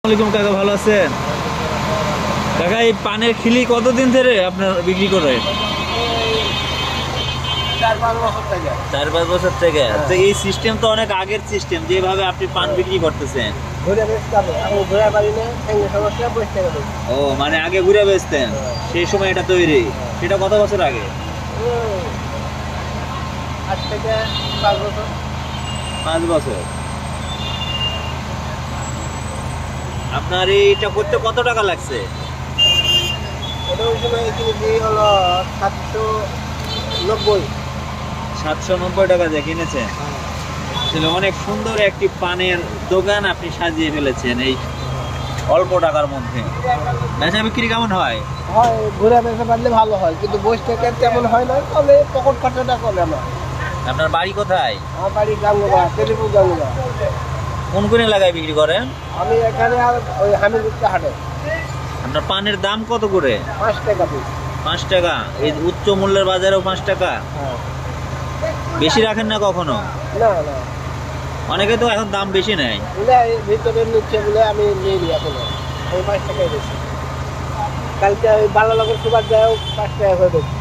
আসসালামু আলাইকুম কাকা, ভালো আছেন? কাকা, এই পানের খিলি কতদিন ধরে আপনার বিক্রি করে? 4-5 বছর থেকে। তো এই সিস্টেম তো অনেক আগের সিস্টেম, যেভাবে আপনি পান বিক্রি করতেছেন। ও মানে আগে ঘুরে বেচতেন, সেই সময় এটা তৈরি। সেটা কত বছর আগে? 5 বছর। আপনার এইটা করতে কত টাকা লাগছে? ওই সময় হলো 790 টাকা দিয়ে কিনেছেন। আসলে অনেক সুন্দর একটি পানের দোকান আপনি সাজিয়ে ফেলেছেন এই অল্প টাকার মধ্যে। বেচা বিক্রি কেমন হয়? ঘুরে বেচা পারলে ভালো হয়, কিন্তু বসে থেকে তেমন হয় না, তবে পকেট খরচাটা করে আমার। আপনার বাড়ি কোথায়? আমার বাড়ি গাঙ্গুবা, তেলিপুর গাঙ্গুবা। কোন কোন এলাকায় বিক্রি করেন? আমি এখানে আর ওই হামিদুরটা হাটে। আপনার পানের দাম কত করে? 5 টাকা পিস। 5 টাকা? এই উচ্চ মূল্যের বাজারেও 5 টাকা? বেশি রাখেন না কখনো? না না, অনেকে তো এখন দাম বেশি নেয়। ভিতরে নিচ্ছে বলে আমি নিয়ে নিই এখনো। আমি 5 টাকাই বেশি। কালকে ওই বাংলা লগের সুপার যায় 5 টাকা করে বেশি।